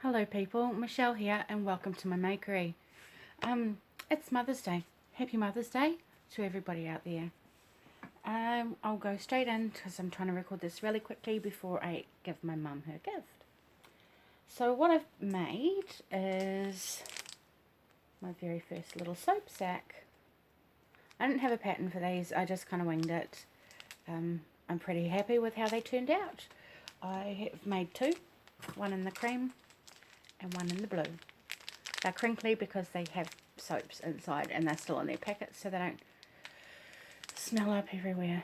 Hello people, Michelle here and welcome to my makery. It's Mother's Day. Happy Mother's Day to everybody out there. I'll go straight in because I'm trying to record this really quickly before I give my mum her gift. So what I've made is my very first little soap sack. I didn't have a pattern for these, I just kind of winged it. I'm pretty happy with how they turned out. I have made two, one in the cream and one in the blue. They're crinkly because they have soaps inside and they're still in their packets so they don't smell up everywhere.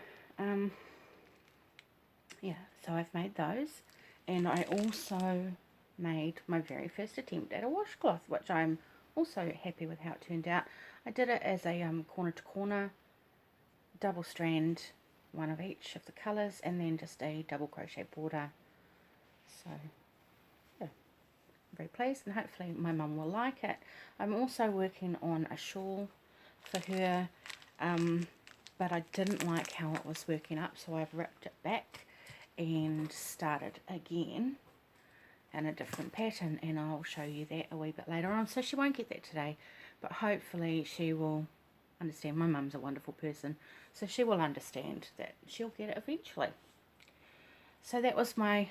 Yeah, so I've made those, and I also made my very first attempt at a washcloth, which I'm also happy with how it turned out. I did it as a corner to corner double strand, one of each of the colours, and then just a double crochet border. So yeah, very pleased, and hopefully my mum will like it. I'm also working on a shawl for her, but I didn't like how it was working up, so I've ripped it back and started again in a different pattern, and I'll show you that a wee bit later on. So she won't get that today, but hopefully she will understand. My mum's a wonderful person, so she will understand that she'll get it eventually. So that was my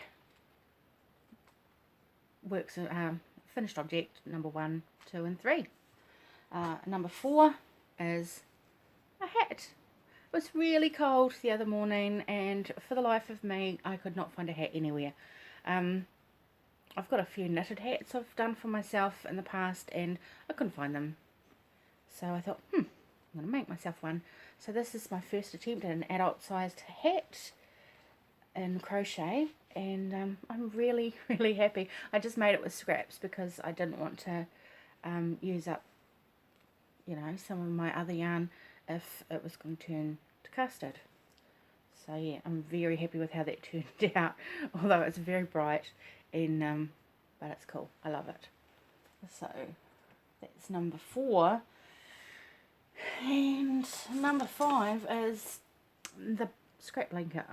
works, finished object number 1, 2 and 3. Number 4 is a hat. It was really cold the other morning, and for the life of me I could not find a hat anywhere. I've got a few knitted hats I've done for myself in the past and I couldn't find them, so I thought I'm going to make myself one. So this is my first attempt at an adult sized hat in crochet, and I'm really happy. I just made it with scraps because I didn't want to use up, you know, some of my other yarn if it was going to turn to custard. So yeah, I'm very happy with how that turned out, although it's very bright, and but it's cool. I love it. So that's number 4, and number 5 is the scrap blanket.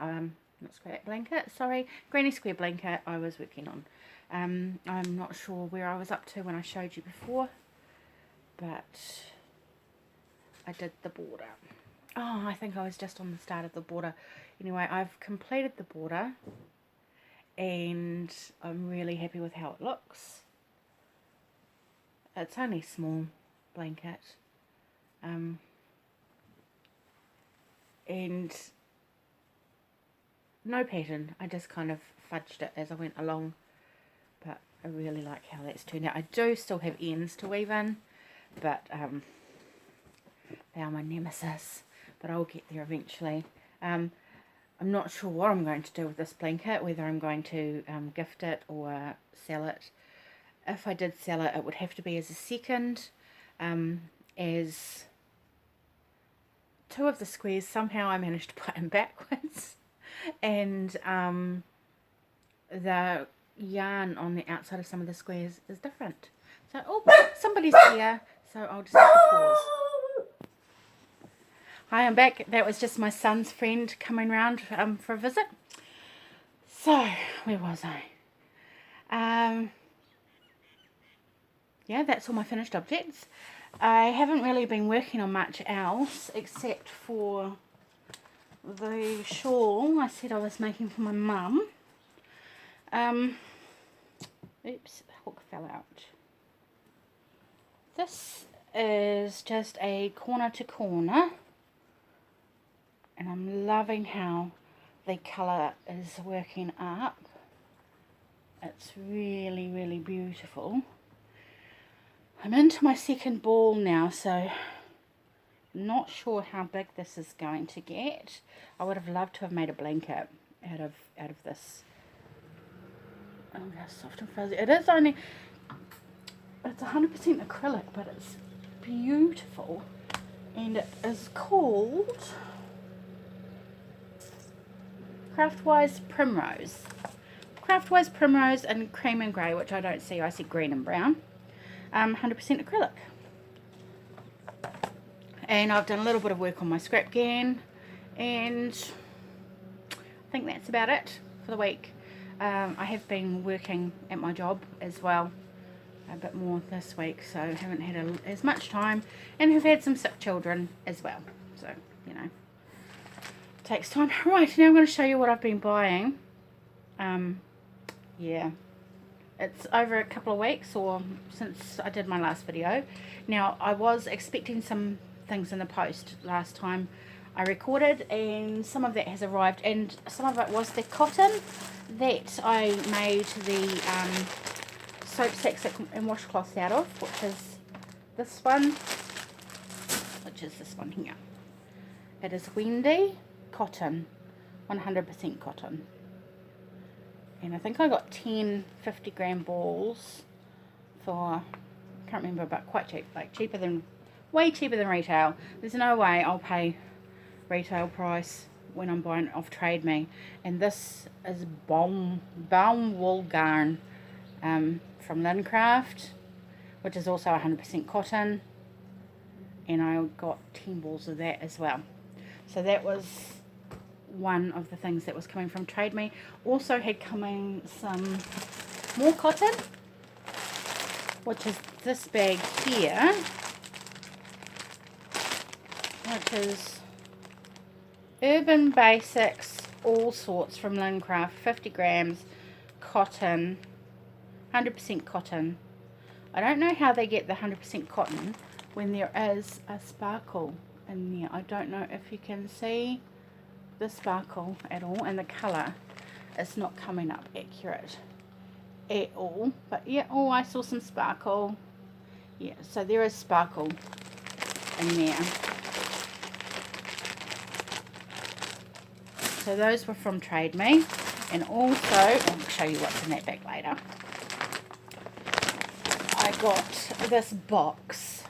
Not scrap blanket, sorry, granny square blanket I was working on. I'm not sure where I was up to when I showed you before, but I did the border. Oh, I think I was just on the start of the border. Anyway, I've completed the border and I'm really happy with how it looks. It's only a small blanket, and no pattern. I just kind of fudged it as I went along, but I really like how that's turned out. I do still have ends to weave in, but they are my nemesis, but I'll get there eventually. I'm not sure what I'm going to do with this blanket, whether I'm going to gift it or sell it. If I did sell it, it would have to be as a second, as 2 of the squares somehow I managed to put in backwards, and the yarn on the outside of some of the squares is different. So, oh, somebody's here, so I'll just have to pause. Hi, I'm back. That was just my son's friend coming round for a visit. So, where was I? Yeah, that's all my finished objects. I haven't really been working on much else except for the shawl I said I was making for my mum. Oops, the hook fell out. This is just a corner to corner, and I'm loving how the colour is working up. It's really beautiful. I'm into my second ball now, so not sure how big this is going to get. I would have loved to have made a blanket out of this. Oh, how soft and fuzzy. It is only, it's 100% acrylic, but it's beautiful, and it is called Craftwise Primrose. Craftwise Primrose in cream and grey, which I don't see. I see green and brown. 100% acrylic. And I've done a little bit of work on my scrap again, and I think that's about it for the week. I have been working at my job as well a bit more this week, so haven't had as much time, and have had some sick children as well, so you know, takes time. Right, now I'm going to show you what I've been buying. Yeah, it's over a couple of weeks or since I did my last video. Now, I was expecting some things in the post last time I recorded, and some of that has arrived, and some of it was the cotton that I made the soap sacks and washcloths out of, which is this one, here. It is Wendy cotton, 100% cotton. And I think I got 10 50-gram balls for, I can't remember, but quite cheap, like way cheaper than retail. There's no way I'll pay retail price when I'm buying off Trade Me. And this is balm wool yarn from Crafty, which is also 100% cotton. And I got 10 balls of that as well. So that was one of the things that was coming from Trade Me. Also had coming some more cotton, which is this bag here, which is Urban Basics All Sorts from Crafty, 50 grams cotton, 100% cotton. I don't know how they get the 100% cotton when there is a sparkle in there. I don't know if you can see the sparkle at all, and the colour is not coming up accurate at all, but yeah, oh, I saw some sparkle. Yeah, so there is sparkle in there. So those were from Trade Me, and also I'll show you what's in that bag later. I got this box.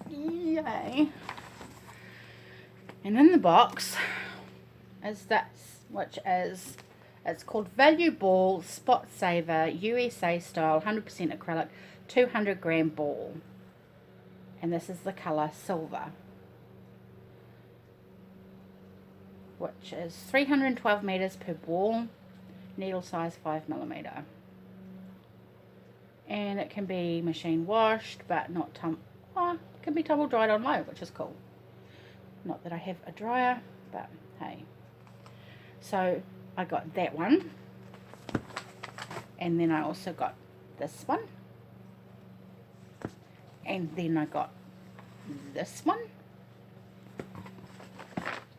Yay. And in the box is this, which is, it's called Value Ball Spot Saver USA Style 100% acrylic 200 gram ball. And this is the colour silver, which is 312 meters per ball, needle size 5mm. And it can be machine washed, but not it can be tumble dried on low, which is cool. Not that I have a dryer, but hey. So I got that one, and then I also got this one, and then I got this one,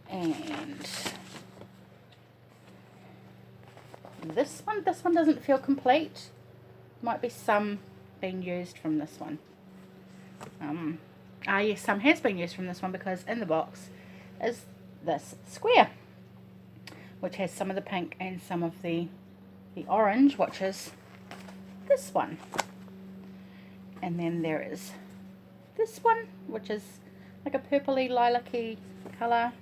and this one. This one doesn't feel complete. Might be some being used from this one. Yes, some has been used from this one, because in the box is this square, which has some of the pink and some of the orange, which is this one. And then there is this one, which is like a purpley lilac-y colour,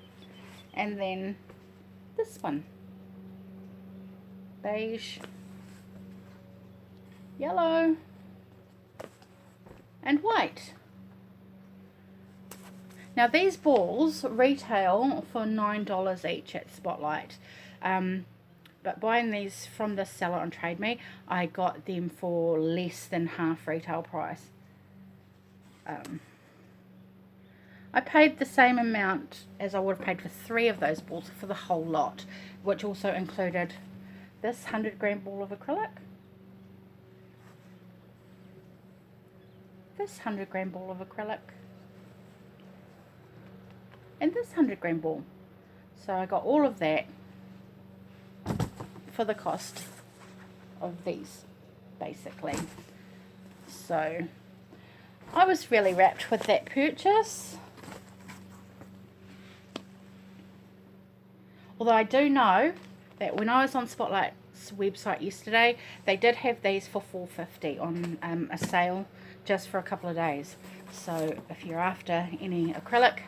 and then this one, beige, yellow, and white. Now these balls retail for $9 each at Spotlight, but buying these from this seller on Trade Me, I got them for less than half retail price. I paid the same amount as I would have paid for 3 of those balls for the whole lot, which also included this 100 gram ball of acrylic, this 100 gram ball of acrylic, and this 100 gram ball. So I got all of that for the cost of these, basically. So I was really wrapped with that purchase. Although I do know that when I was on Spotlight's website yesterday, they did have these for $4.50 on a sale just for a couple of days. So if you're after any acrylic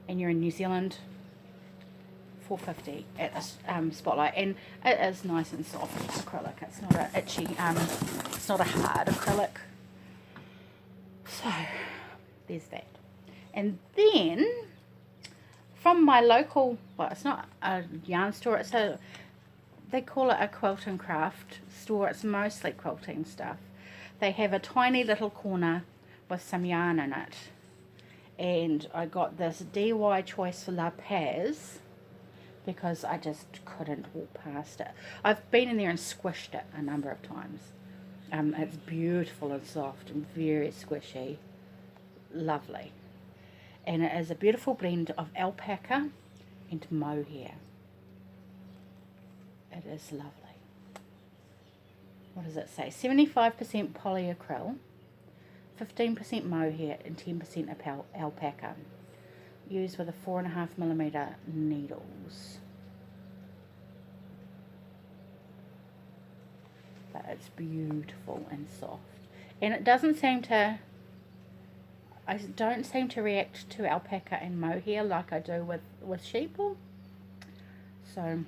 and you're in New Zealand, $4.50 at Spotlight, and it is nice and soft acrylic. It's not a itchy, it's not a hard acrylic. So there's that. And then from my local, well, it's not a yarn store, it's a they call it a quilt and craft store. It's mostly quilting stuff. They have a tiny little corner with some yarn in it. And I got this DY Choice for La Paz because I just couldn't walk past it. I've been in there and squished it a number of times. It's beautiful and soft and very squishy. Lovely. And it is a beautiful blend of alpaca and mohair. It is lovely. What does it say? 75% polyacryl, 15% mohair and 10% alpaca. Used with a 4.5mm needles. But it's beautiful and soft. And it doesn't seem to, I don't seem to react to alpaca and mohair like I do with sheep wool. So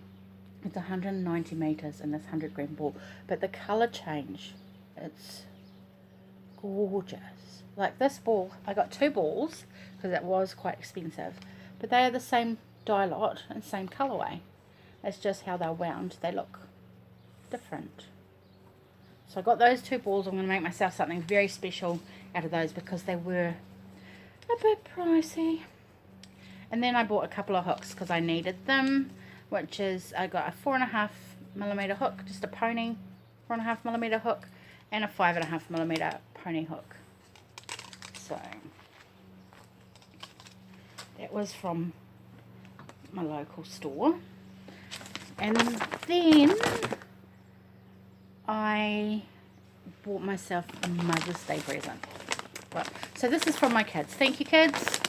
it's 190 meters in this 100-gram ball. But the color change, it's gorgeous. Like this ball, I got 2 balls because it was quite expensive. But they are the same dye lot and same colorway. It's just how they're wound. They look different. So I got those 2 balls. I'm going to make myself something very special out of those because they were a bit pricey. And then I bought a couple of hooks because I needed them, which is, I got a 4.5mm hook, just a pony 4.5mm hook, and a 5.5mm pony hook. So that was from my local store. And then I bought myself a Mother's Day present. Well, so this is from my kids. Thank you, kids.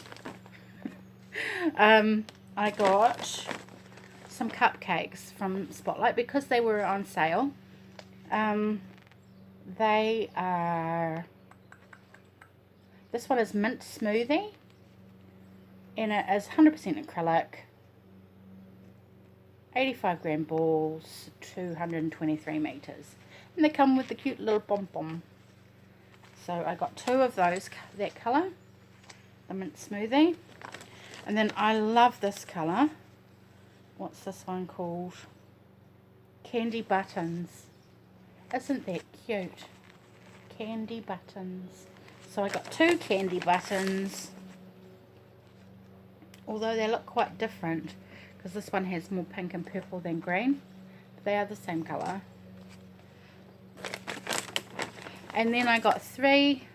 I got some cupcakes from Spotlight because they were on sale. They are, this one is mint smoothie, and it is 100% acrylic, 85-gram balls, 223 meters, and they come with the cute little pom-pom. So I got 2 of those, that color, the mint smoothie. And then I love this color. What's this one called? Candy Buttons. Isn't that cute? Candy Buttons. So I got 2 candy buttons. Although they look quite different because this one has more pink and purple than green. But they are the same color. And then I got 3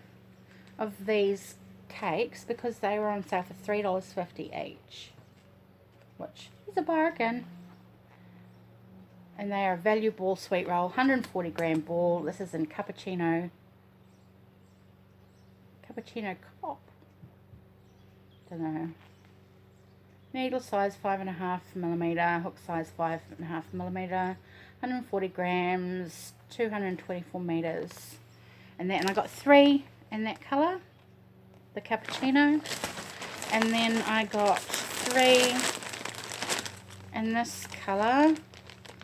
of these cakes because they were on sale for $3.50 each, which is a bargain. And they are a value ball sweet roll, 140-gram ball. This is in cappuccino cop. Don't know. Needle size 5.5mm, hook size 5.5mm, 140 grams, 224 meters. And I got 3 in that color, the cappuccino. And then I got 3 in this color,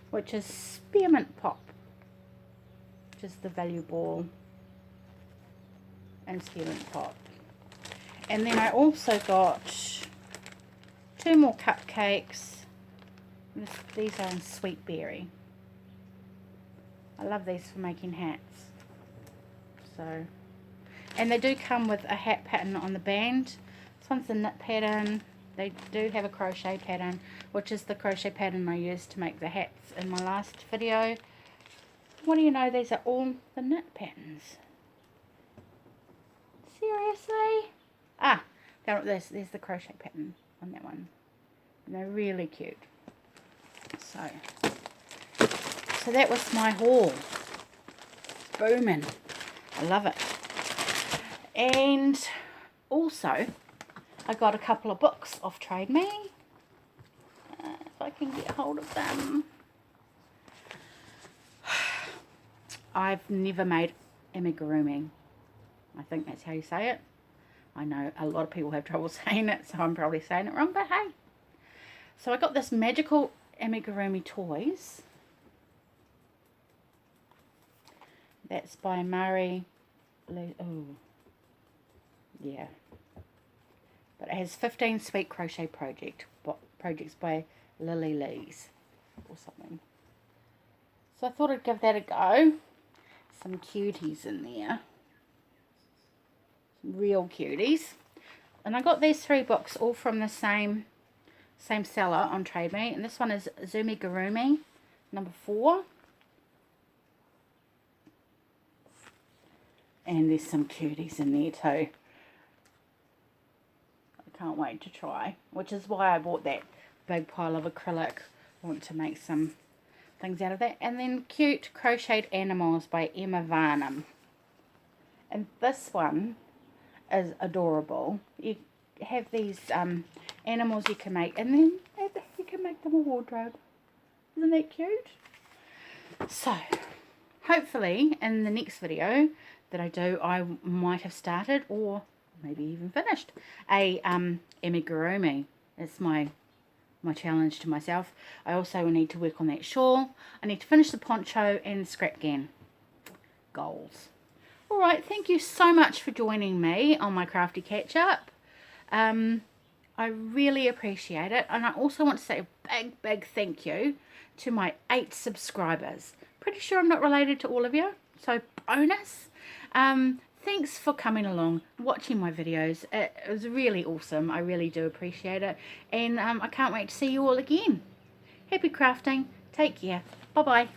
which is spearmint pop, which is the value ball and spearmint pop. And then I also got 2 more cupcakes. These are in sweet berry. I love these for making hats. So, and they do come with a hat pattern on the band. This one's the knit pattern. They do have a crochet pattern, which is the crochet pattern I used to make the hats in my last video. What do you know, these are all the knit patterns. Seriously? Ah, there's the crochet pattern on that one. And they're really cute. So that was my haul. It's booming. I love it. And also, I got a couple of books off Trade Me. If I can get hold of them. I've never made amigurumi. I think that's how you say it. I know a lot of people have trouble saying it, so I'm probably saying it wrong, but hey. So I got this magical amigurumi toys. That's by Mari. Oh, yeah. But it has 15 sweet crochet projects by Lily Lees or something. So I thought I'd give that a go. Some cuties in there. Some real cuties. And I got these 3 books all from the same seller on Trade Me. And this one is Zumigurumi, number 4. And there's some cuties in there too. I can't wait to try. Which is why I bought that big pile of acrylic. I want to make some things out of that. And then Cute Crocheted Animals by Emma Varnum. And this one is adorable. You have these animals you can make, and then you can make them a wardrobe. Isn't that cute? So, hopefully in the next video that I do, I might have started, or maybe even finished, a amigurumi. It's my challenge to myself. I also need to work on that shawl. I need to finish the poncho and the scrap gan. Goals. Alright, thank you so much for joining me on my crafty catch up. I really appreciate it, and I also want to say a big thank you to my 8 subscribers. Pretty sure I'm not related to all of you, so bonus. Thanks for coming along, watching my videos. It was really awesome. I really do appreciate it, and I can't wait to see you all again. Happy crafting. Take care. Bye bye.